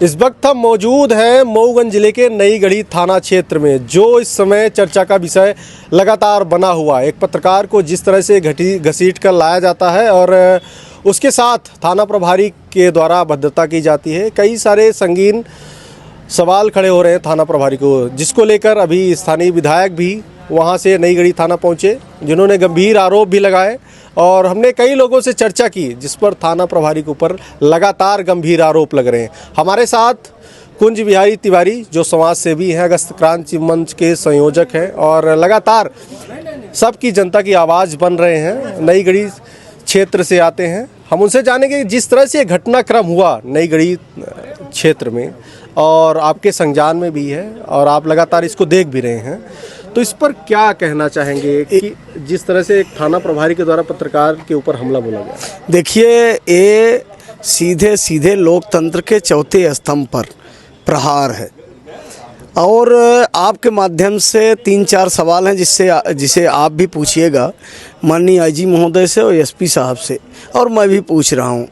इस वक्त हम मौजूद हैं मऊगंज जिले के नई गढ़ी थाना क्षेत्र में, जो इस समय चर्चा का विषय लगातार बना हुआ है। एक पत्रकार को जिस तरह से घसीट कर लाया जाता है और उसके साथ थाना प्रभारी के द्वारा भद्रता की जाती है। कई सारे संगीन सवाल खड़े हो रहे हैं थाना प्रभारी को, जिसको लेकर अभी स्थानीय विधायक भी वहां से नई गढ़ी थाना पहुंचे, जिन्होंने गंभीर आरोप भी लगाए। और हमने कई लोगों से चर्चा की जिस पर थाना प्रभारी के ऊपर लगातार गंभीर आरोप लग रहे हैं। हमारे साथ कुंज बिहारी तिवारी, जो समाज सेवी हैं, अगस्त क्रांति मंच के संयोजक हैं और लगातार सबकी जनता की आवाज़ बन रहे हैं, नई गढ़ी क्षेत्र से आते हैं। हम उनसे जानेंगे जिस तरह से घटनाक्रम हुआ नई गढ़ी क्षेत्र में और आपके संज्ञान में भी है और आप लगातार इसको देख भी रहे हैं, तो इस पर क्या कहना चाहेंगे कि जिस तरह से एक थाना प्रभारी के द्वारा पत्रकार के ऊपर हमला बोला गया? देखिए, ये सीधे सीधे लोकतंत्र के चौथे स्तंभ पर प्रहार है। और आपके माध्यम से 3-4 सवाल हैं जिसे आप भी पूछिएगा माननीय आईजी महोदय से और एसपी साहब से, और मैं भी पूछ रहा हूँ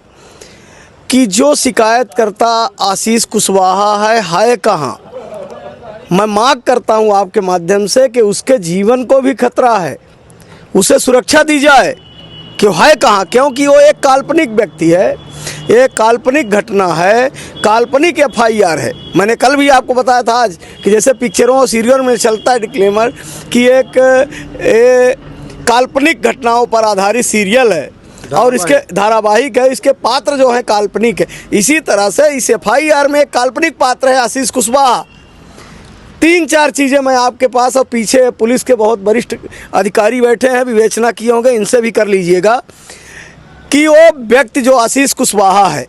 कि जो शिकायतकर्ता आशीष कुशवाहा है कहाँ? मैं मांग करता हूं आपके माध्यम से कि उसके जीवन को भी खतरा है, उसे सुरक्षा दी जाए कि है कहाँ, क्योंकि वो एक काल्पनिक व्यक्ति है, एक काल्पनिक घटना है, काल्पनिक एफआईआर है। मैंने कल भी आपको बताया था आज कि जैसे पिक्चरों और सीरियल में चलता है डिक्लेमर कि एक काल्पनिक घटनाओं पर आधारित सीरियल है और इसके धारावाहिक है, इसके पात्र जो हैं काल्पनिक है। इसी तरह से इस एफआईआर में एक काल्पनिक पात्र है आशीष कुशवाहा। 3-4 चीज़ें मैं आपके पास, और पीछे पुलिस के बहुत वरिष्ठ अधिकारी बैठे हैं, विवेचना किए होंगे, इनसे भी कर लीजिएगा कि वो व्यक्ति जो आशीष कुशवाहा है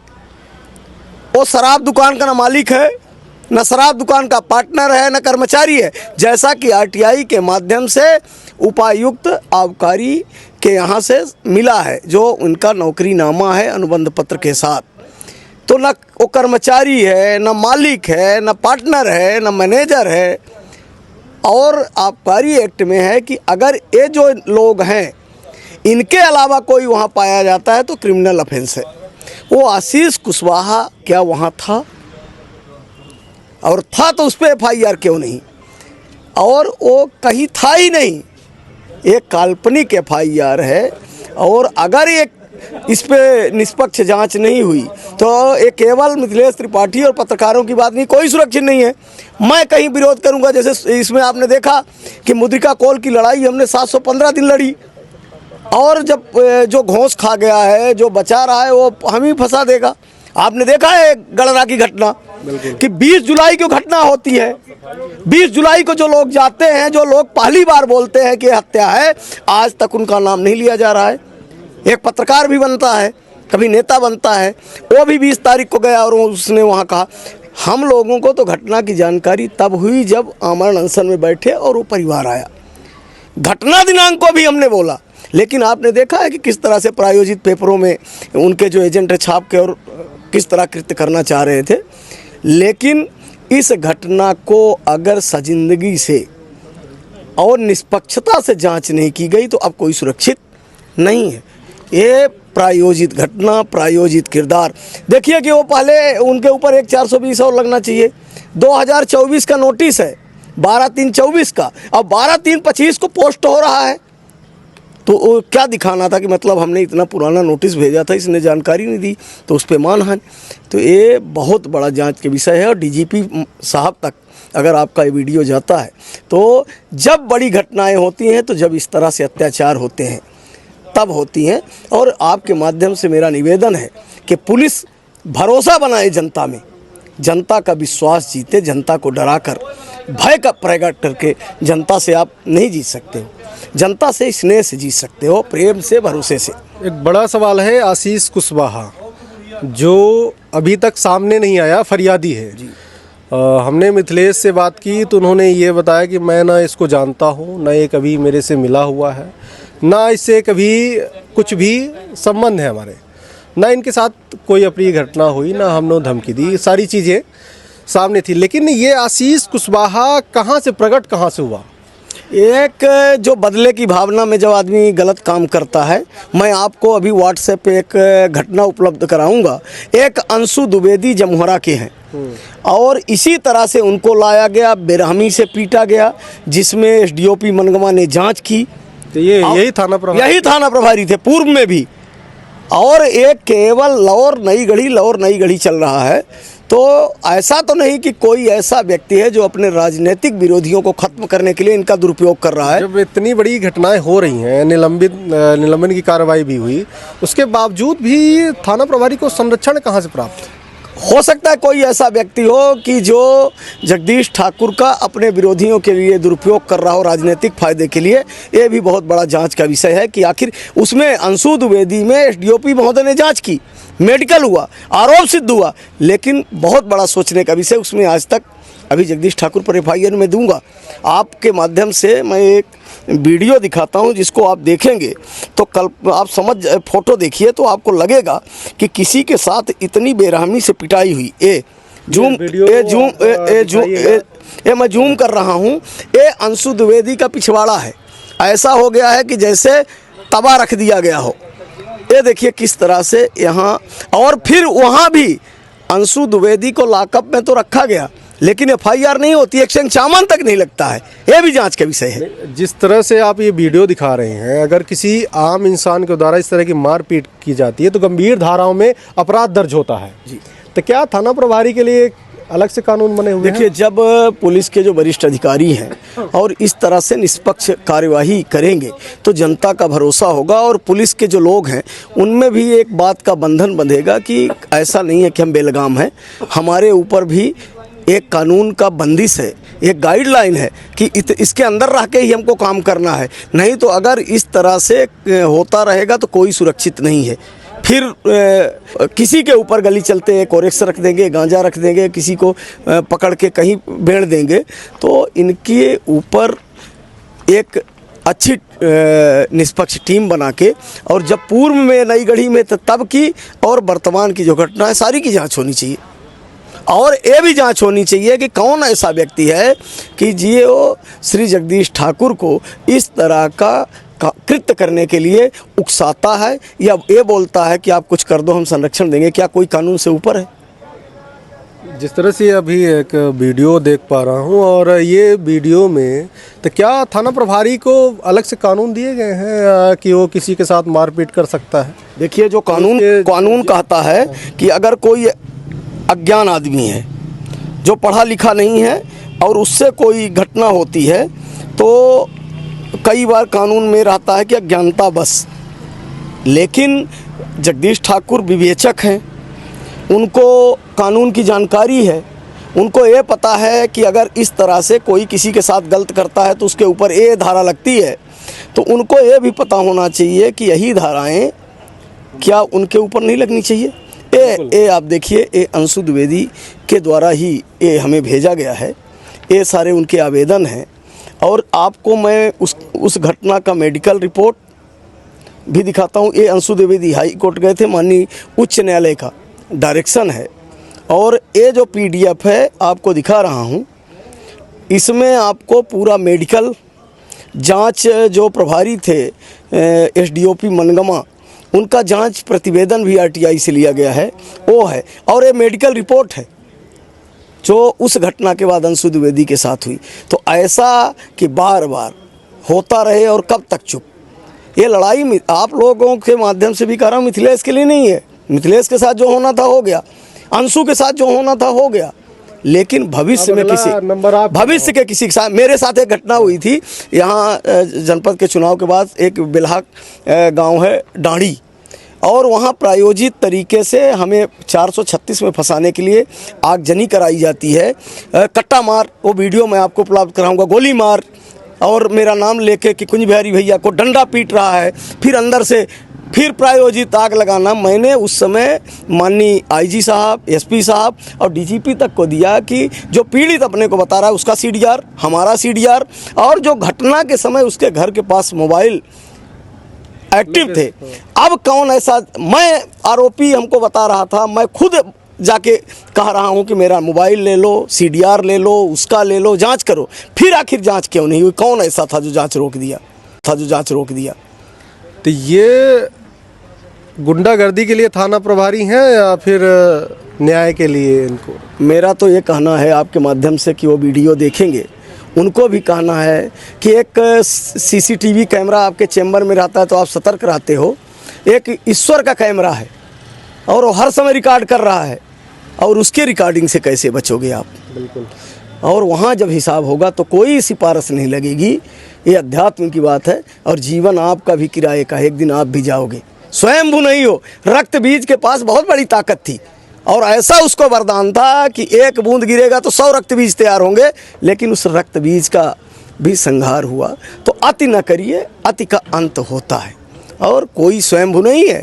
वो शराब दुकान का न मालिक है, न शराब दुकान का पार्टनर है, न कर्मचारी है, जैसा कि आरटीआई के माध्यम से उपायुक्त आबकारी के यहाँ से मिला है, जो उनका नौकरीनामा है अनुबंध पत्र के साथ। तो न वो कर्मचारी है, न मालिक है, न पार्टनर है, न मैनेजर है। और आबकारी एक्ट में है कि अगर ये जो लोग हैं इनके अलावा कोई वहाँ पाया जाता है तो क्रिमिनल ऑफेंस है। वो आशीष कुशवाहा क्या वहाँ था? और था तो उस पर एफआईआर क्यों नहीं? और वो कहीं था ही नहीं, एक काल्पनिक एफआईआर है। और अगर एक इस पे निष्पक्ष जांच नहीं हुई तो ये केवल मिथिलेश त्रिपाठी और पत्रकारों की बात नहीं, कोई सुरक्षित नहीं है। मैं कहीं विरोध करूंगा, जैसे इसमें आपने देखा कि मुद्रिका कॉल की लड़ाई हमने 715 दिन लड़ी, और जब जो घोंस खा गया है, जो बचा रहा है, वो हम ही फंसा देगा। आपने देखा है गणना की घटना कि 20 जुलाई को घटना होती है। 20 जुलाई को जो लोग जाते हैं, जो लोग पहली बार बोलते हैं कि हत्या है, आज तक उनका नाम नहीं लिया जा रहा है। एक पत्रकार भी बनता है, कभी नेता बनता है, वो भी 20 तारीख को गया और उसने वहाँ कहा। हम लोगों को तो घटना की जानकारी तब हुई जब आमरण अनशन में बैठे और वो परिवार आया। घटना दिनांक को भी हमने बोला, लेकिन आपने देखा है कि किस तरह से प्रायोजित पेपरों में उनके जो एजेंट छाप के और किस तरह कृत्य करना चाह रहे थे। लेकिन इस घटना को अगर सजिंदगी से और निष्पक्षता से जांच नहीं की गई तो अब कोई सुरक्षित नहीं है। ये प्रायोजित घटना, प्रायोजित किरदार। देखिए कि वो पहले उनके ऊपर एक 420 और लगना चाहिए। 2024 का नोटिस है, 12/3/24 का, अब 12/3/25 को पोस्ट हो रहा है। तो वो क्या दिखाना था कि मतलब हमने इतना पुराना नोटिस भेजा था, इसने जानकारी नहीं दी, तो उस पर मानहानि। तो ये बहुत बड़ा जांच के विषय है। और डीजीपी साहब तक अगर आपका ये वीडियो जाता है तो जब बड़ी घटनाएं होती हैं, तो जब इस तरह से अत्याचार होते हैं तब होती हैं। और आपके माध्यम से मेरा निवेदन है कि पुलिस भरोसा बनाए जनता में, जनता का विश्वास जीते, जनता को डराकर भय का प्रकट करके जनता से आप नहीं जीत सकते हो। जनता से स्नेह से जीत सकते हो, प्रेम से, भरोसे से। एक बड़ा सवाल है आशीष कुशवाहा, जो अभी तक सामने नहीं आया, फरियादी है जी। हमने मिथिलेश से बात की तो उन्होंने ये बताया कि मैं ना इसको जानता हूँ, ना ये कभी मेरे से मिला हुआ है, ना इससे कभी कुछ भी संबंध है हमारे, ना इनके साथ कोई अप्रिय घटना हुई, ना हमने धमकी दी, सारी चीज़ें सामने थी। लेकिन ये आशीष कुशवाहा कहाँ से प्रकट, कहाँ से हुआ? एक जो बदले की भावना में जब आदमी गलत काम करता है, मैं आपको अभी व्हाट्सएप पे एक घटना उपलब्ध कराऊंगा। एक अंशु द्विवेदी जमुहरा के हैं, और इसी तरह से उनको लाया गया, बेरहमी से पीटा गया, जिसमें एसडीओपी मनगमा ने जांच की। तो ये यही थाना प्रभारी थे पूर्व में भी। और एक केवल लौर नई गढ़ी चल रहा है। तो ऐसा तो नहीं कि कोई ऐसा व्यक्ति है जो अपने राजनीतिक विरोधियों को खत्म करने के लिए इनका दुरुपयोग कर रहा है। जब इतनी बड़ी घटनाएं हो रही हैं, निलंबन की कार्रवाई भी हुई, उसके बावजूद भी थाना प्रभारी को संरक्षण कहां से प्राप्त? हो सकता है कोई ऐसा व्यक्ति हो कि जो जगदीश ठाकुर का अपने विरोधियों के लिए दुरुपयोग कर रहा हो राजनीतिक फायदे के लिए। ये भी बहुत बड़ा जांच का विषय है कि आखिर उसमें अंशु द्विवेदी में एसडीओपी महोदय ने जांच की, मेडिकल हुआ, आरोप सिद्ध हुआ, लेकिन बहुत बड़ा सोचने का विषय उसमें आज तक। अभी जगदीश ठाकुर पर एफआईआर में दूंगा। आपके माध्यम से मैं एक वीडियो दिखाता हूं जिसको आप देखेंगे तो कल आप फोटो देखिए तो आपको लगेगा कि किसी के साथ इतनी बेरहमी से पिटाई हुई। मैं जूम कर रहा हूं। ये अंशु द्विवेदी का पिछवाड़ा है। ऐसा हो गया है कि जैसे तवा रख दिया गया हो। ये देखिए किस तरह से यहाँ, और फिर वहाँ भी अंशु द्विवेदी को लॉकअप में तो रखा गया, लेकिन एफआईआर नहीं होती, एक्शन चामन तक नहीं लगता है। यह भी जांच का विषय है। जिस तरह से आप ये वीडियो दिखा रहे हैं, अगर किसी आम इंसान के द्वारा इस तरह की मारपीट की जाती है तो गंभीर धाराओं में अपराध दर्ज होता है जी। तो क्या थाना प्रभारी के लिए अलग से कानून बने हुए हैं? देखिए, जब पुलिस के जो वरिष्ठ अधिकारी हैं और इस तरह से निष्पक्ष कार्यवाही करेंगे तो जनता का भरोसा होगा, और पुलिस के जो लोग हैं उनमें भी एक बात का बंधन बंधेगा कि ऐसा नहीं है कि हम बेलगाम हैं, हमारे ऊपर भी एक कानून का बंदिश है, एक गाइडलाइन है कि इसके अंदर रह के ही हमको काम करना है। नहीं तो अगर इस तरह से होता रहेगा तो कोई सुरक्षित नहीं है। फिर किसी के ऊपर गली चलते एक ओरेक्स रख देंगे, गांजा रख देंगे, किसी को पकड़ के कहीं बेड़ देंगे। तो इनके ऊपर एक अच्छी निष्पक्ष टीम बना के, और जब पूर्व में नई गढ़ी में तब की और वर्तमान की जो घटना है सारी की जांच होनी चाहिए। और ये भी जांच होनी चाहिए कि कौन ऐसा व्यक्ति है कि जो श्री जगदीश ठाकुर को इस तरह का कृत्य करने के लिए उकसाता है या ये बोलता है कि आप कुछ कर दो, हम संरक्षण देंगे। क्या कोई कानून से ऊपर है? जिस तरह से अभी एक वीडियो देख पा रहा हूं, और ये वीडियो में तो क्या थाना प्रभारी को अलग से कानून दिए गए हैं कि वो किसी के साथ मारपीट कर सकता है? देखिए, जो कानून कहता है कि अगर कोई अज्ञान आदमी है जो पढ़ा लिखा नहीं है और उससे कोई घटना होती है तो कई बार कानून में रहता है कि अज्ञानता बस। लेकिन जगदीश ठाकुर विवेचक हैं, उनको कानून की जानकारी है, उनको ये पता है कि अगर इस तरह से कोई किसी के साथ गलत करता है तो उसके ऊपर ये धारा लगती है। तो उनको ये भी पता होना चाहिए कि यही धाराएं क्या उनके ऊपर नहीं लगनी चाहिए। ये आप देखिए, ये अंशु द्विवेदी के द्वारा ही ये हमें भेजा गया है। ये सारे उनके आवेदन हैं, और आपको मैं उस घटना का मेडिकल रिपोर्ट भी दिखाता हूँ। ये अंशु द्विवेदी हाई कोर्ट गए थे, माननीय उच्च न्यायालय का डायरेक्शन है। और ये जो पीडीएफ है आपको दिखा रहा हूँ, इसमें आपको पूरा मेडिकल जांच, जो प्रभारी थे एसडीओपी मनगमा, उनका जांच प्रतिवेदन भी आरटीआई से लिया गया है, वो है। और ये मेडिकल रिपोर्ट है जो उस घटना के बाद अंशु द्विवेदी के साथ हुई। तो ऐसा कि बार बार होता रहे और कब तक चुप? ये लड़ाई आप लोगों के माध्यम से भी कह रहा हूँ, मिथिलेश के लिए नहीं है। मिथिलेश के साथ जो होना था हो गया, अंशु के साथ जो होना था हो गया, लेकिन भविष्य में भविष्य के किसी के साथ, मेरे साथ एक घटना हुई थी यहाँ जनपद के चुनाव के बाद। एक बिल्हाक गांव है डांडी, और वहाँ प्रायोजित तरीके से हमें 436 में फंसाने के लिए आगजनी कराई जाती है। कट्टा मार, वो वीडियो मैं आपको उपलब्ध कराऊंगा, गोली मार, और मेरा नाम लेके कि कुंज बिहारी भैया को डंडा पीट रहा है, फिर अंदर से फिर प्रायोजित आग लगाना। मैंने उस समय माननीय आईजी साहब, एसपी साहब और डीजीपी तक को दिया कि जो पीड़ित अपने को बता रहा है उसका सीडीआर, हमारा सीडीआर, और जो घटना के समय उसके घर के पास मोबाइल एक्टिव थे। अब कौन ऐसा, मैं आरोपी हमको बता रहा था, मैं खुद जाके कह रहा हूं कि मेरा मोबाइल ले लो, सीडीआर ले लो, उसका ले लो, जांच करो। फिर आखिर जांच क्यों नहीं हुई? कौन ऐसा था जो जांच रोक दिया? तो ये गुंडागर्दी के लिए थाना प्रभारी हैं या फिर न्याय के लिए इनको? मेरा तो ये कहना है आपके माध्यम से कि वो वीडियो देखेंगे, उनको भी कहना है कि एक सीसीटीवी कैमरा आपके चैम्बर में रहता है तो आप सतर्क रहते हो, एक ईश्वर का कैमरा है और वो हर समय रिकॉर्ड कर रहा है, और उसके रिकॉर्डिंग से कैसे बचोगे आप? बिल्कुल। और वहाँ जब हिसाब होगा तो कोई सिफारिश नहीं लगेगी। ये अध्यात्म की बात है, और जीवन आपका भी किराए का है, एक दिन आप भी जाओगे। स्वयंभू नहीं हो, रक्त बीज के पास बहुत बड़ी ताकत थी, और ऐसा उसको वरदान था कि एक बूंद गिरेगा तो 100 रक्त बीज तैयार होंगे, लेकिन उस रक्त बीज का भी संहार हुआ। तो अति न करिए, अति का अंत होता है। और कोई स्वयंभू नहीं है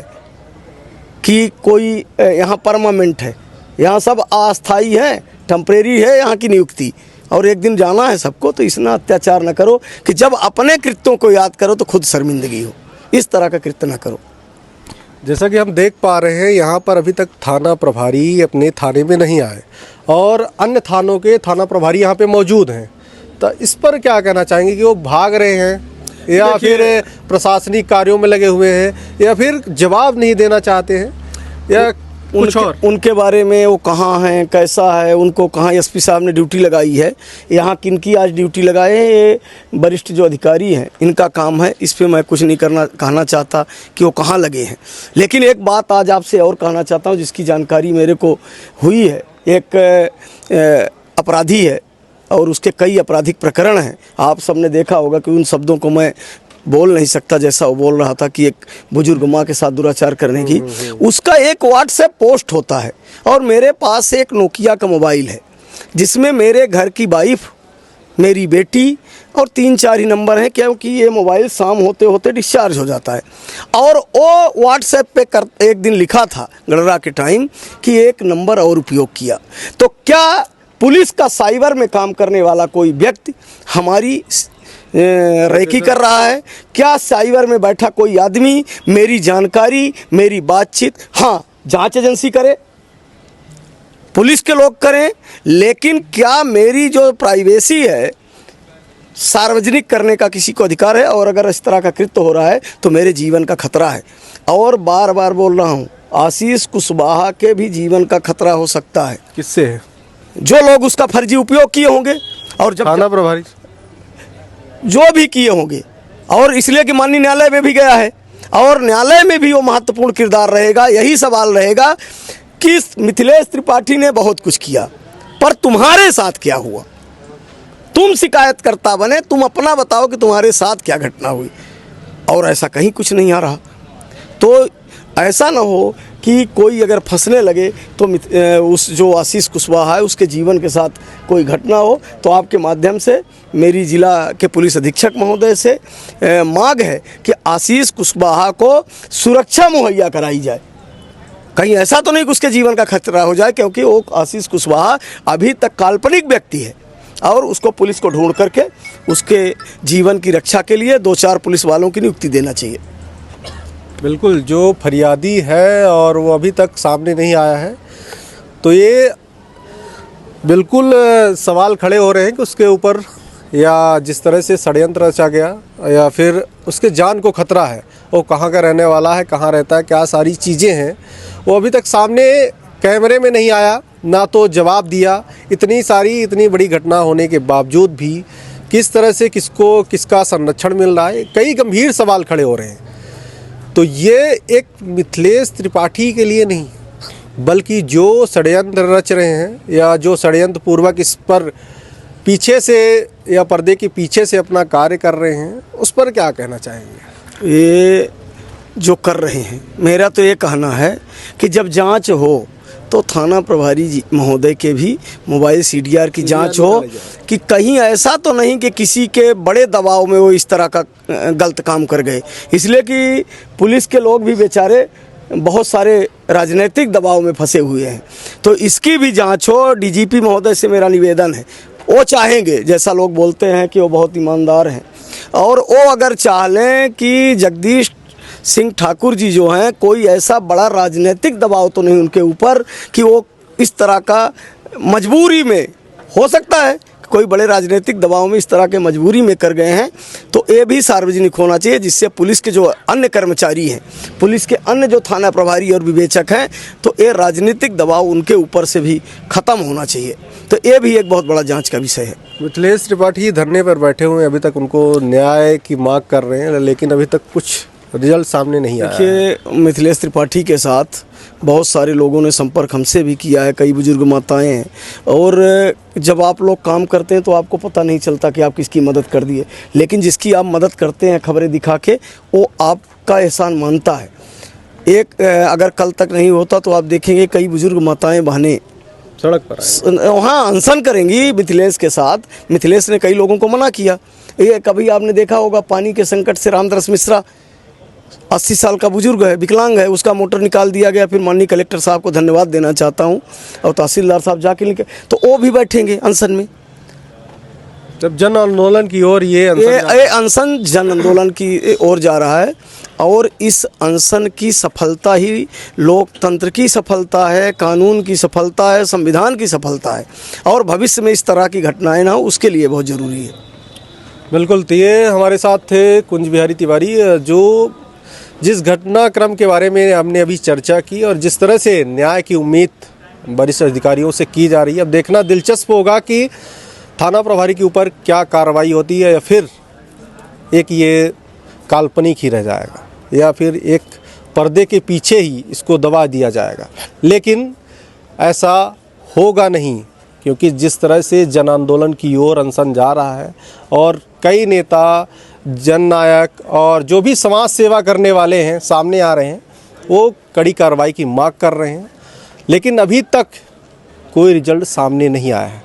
कि कोई यहाँ परमानेंट है, यहाँ सब अस्थाई है, टेम्परेरी है यहाँ की नियुक्ति, और एक दिन जाना है सबको। तो इतना अत्याचार न करो कि जब अपने कृत्यों को याद करो तो खुद शर्मिंदगी हो, इस तरह का कृत्य न करो। जैसा कि हम देख पा रहे हैं, यहाँ पर अभी तक थाना प्रभारी अपने थाने में नहीं आए और अन्य थानों के थाना प्रभारी यहाँ पे मौजूद हैं। तो इस पर क्या कहना चाहेंगे कि वो भाग रहे हैं या फिर प्रशासनिक कार्यों में लगे हुए हैं या फिर जवाब नहीं देना चाहते हैं या कुछ और? उनके बारे में वो कहाँ हैं, कैसा है, उनको कहाँ एसपी साहब ने ड्यूटी लगाई है, यहाँ किनकी आज ड्यूटी लगाए हैं, ये वरिष्ठ जो अधिकारी हैं इनका काम है। इस पे मैं कुछ नहीं कहना चाहता कि वो कहाँ लगे हैं। लेकिन एक बात आज आपसे और कहना चाहता हूँ जिसकी जानकारी मेरे को हुई है। एक अपराधी है और उसके कई आपराधिक प्रकरण हैं। आप सबने देखा होगा कि उन शब्दों को मैं बोल नहीं सकता जैसा वो बोल रहा था कि एक बुजुर्ग माँ के साथ दुराचार करने की। उसका एक व्हाट्सएप पोस्ट होता है, और मेरे पास एक नोकिया का मोबाइल है जिसमें मेरे घर की वाइफ, मेरी बेटी और 3-4 ही नंबर हैं, क्योंकि ये मोबाइल शाम होते होते डिस्चार्ज हो जाता है। और वो व्हाट्सएप पे एक दिन लिखा था गणरा के टाइम कि एक नंबर और उपयोग किया। तो क्या पुलिस का साइबर में काम करने वाला कोई व्यक्ति हमारी रेकी कर रहा है? क्या साइबर में बैठा कोई आदमी मेरी जानकारी, मेरी बातचीत, हाँ जांच एजेंसी करे, पुलिस के लोग करें, लेकिन क्या मेरी जो प्राइवेसी है सार्वजनिक करने का किसी को अधिकार है? और अगर इस तरह का कृत्य हो रहा है तो मेरे जीवन का खतरा है। और बार बार बोल रहा हूँ, आशीष कुशवाहा के भी जीवन का खतरा हो सकता है। किससे है? जो लोग उसका फर्जी उपयोग किए होंगे, और जब थाना प्रभारी जो भी किए होंगे, और इसलिए कि माननीय न्यायालय में भी गया है, और न्यायालय में भी वो महत्वपूर्ण किरदार रहेगा। यही सवाल रहेगा कि मिथिलेश त्रिपाठी ने बहुत कुछ किया, पर तुम्हारे साथ क्या हुआ? तुम शिकायतकर्ता बने, तुम अपना बताओ कि तुम्हारे साथ क्या घटना हुई। और ऐसा कहीं कुछ नहीं आ रहा। तो ऐसा ना हो कि कोई अगर फंसने लगे तो उस जो आशीष कुशवाहा है उसके जीवन के साथ कोई घटना हो। तो आपके माध्यम से मेरी जिला के पुलिस अधीक्षक महोदय से मांग है कि आशीष कुशवाहा को सुरक्षा मुहैया कराई जाए। कहीं ऐसा तो नहीं कि उसके जीवन का खतरा हो जाए, क्योंकि वो आशीष कुशवाहा अभी तक काल्पनिक व्यक्ति है, और उसको पुलिस को ढूंढ करके उसके जीवन की रक्षा के लिए 2-4 पुलिस वालों की नियुक्ति देना चाहिए। बिल्कुल, जो फरियादी है और वो अभी तक सामने नहीं आया है, तो ये बिल्कुल सवाल खड़े हो रहे हैं कि उसके ऊपर या जिस तरह से षड्यंत्र रचा गया या फिर उसके जान को खतरा है, वो कहाँ का रहने वाला है, कहाँ रहता है, क्या सारी चीज़ें हैं, वो अभी तक सामने कैमरे में नहीं आया, ना तो जवाब दिया। इतनी बड़ी घटना होने के बावजूद भी किस तरह से किसको किसका संरक्षण मिल रहा है, कई गंभीर सवाल खड़े हो रहे हैं। तो ये एक मिथिलेश त्रिपाठी के लिए नहीं, बल्कि जो षड्यंत्र रच रहे हैं या जो षड्यंत्र पूर्वक इस पर पीछे से या पर्दे के पीछे से अपना कार्य कर रहे हैं, उस पर क्या कहना चाहेंगे? ये जो कर रहे हैं, मेरा तो ये कहना है कि जब जांच हो तो थाना प्रभारी जी महोदय के भी मोबाइल सीडीआर की जांच हो कि कहीं ऐसा तो नहीं कि किसी के बड़े दबाव में वो इस तरह का गलत काम कर गए। इसलिए कि पुलिस के लोग भी बेचारे बहुत सारे राजनीतिक दबाव में फंसे हुए हैं। तो इसकी भी जांच हो। डीजीपी महोदय से मेरा निवेदन है, वो चाहेंगे, जैसा लोग बोलते हैं कि वो बहुत ईमानदार हैं, और वो अगर चाह लें कि जगदीश सिंह ठाकुर जी जो हैं, कोई ऐसा बड़ा राजनीतिक दबाव तो नहीं उनके ऊपर कि वो इस तरह का मजबूरी में, हो सकता है कोई बड़े राजनीतिक दबाव में इस तरह के मजबूरी में कर गए हैं, तो ये भी सार्वजनिक होना चाहिए, जिससे पुलिस के जो अन्य कर्मचारी हैं, पुलिस के अन्य जो थाना प्रभारी और विवेचक हैं, तो ये राजनीतिक दबाव उनके ऊपर से भी ख़त्म होना चाहिए। तो ये भी एक बहुत बड़ा जांच का विषय है। मिथिलेश त्रिपाठी धरने पर बैठे हुए हैं, अभी तक उनको न्याय की मांग कर रहे हैं, लेकिन अभी तक कुछ रिजल्ट सामने नहीं आया। देखिए, मिथिलेश त्रिपाठी के साथ बहुत सारे लोगों ने संपर्क हमसे भी किया है, कई बुजुर्ग माताएं हैं, और जब आप लोग काम करते हैं तो आपको पता नहीं चलता कि आप किसकी मदद कर दिए, लेकिन जिसकी आप मदद करते हैं खबरें दिखा के, वो आपका एहसान मानता है। एक अगर कल तक नहीं होता तो आप देखेंगे कई बुजुर्ग माताएं बहनें सड़क पर वहाँ अनशन करेंगी मिथिलेश के साथ। मिथिलेश ने कई लोगों को मना किया। ये कभी आपने देखा होगा, पानी के संकट से रामदास मिश्रा 80 साल का बुजुर्ग है, विकलांग है, उसका मोटर निकाल दिया गया। फिर माननीय कलेक्टर साहब को धन्यवाद देना चाहता हूँ, और तहसीलदार साहब जाके निकले, तो वो भी बैठेंगे अनशन में। जब जन आंदोलन की ओर ये अनशन जन आंदोलन की ओर जा रहा है, और इस अनशन की सफलता ही लोकतंत्र की सफलता है, कानून की सफलता है, संविधान की सफलता है, और भविष्य में इस तरह की घटनाएं ना हो, उसके लिए बहुत ज़रूरी है। बिल्कुल। तो ये हमारे साथ थे कुंज बिहारी तिवारी, जो जिस घटनाक्रम के बारे में हमने अभी चर्चा की और जिस तरह से न्याय की उम्मीद वरिष्ठ अधिकारियों से की जा रही है, अब देखना दिलचस्प होगा कि थाना प्रभारी के ऊपर क्या कार्रवाई होती है, या फिर एक ये काल्पनिक ही रह जाएगा, या फिर एक पर्दे के पीछे ही इसको दबा दिया जाएगा। लेकिन ऐसा होगा नहीं, क्योंकि जिस तरह से जन आंदोलन की ओर अनशन जा रहा है, और कई नेता, जननायक और जो भी समाज सेवा करने वाले हैं सामने आ रहे हैं, वो कड़ी कार्रवाई की मांग कर रहे हैं, लेकिन अभी तक कोई रिजल्ट सामने नहीं आया है।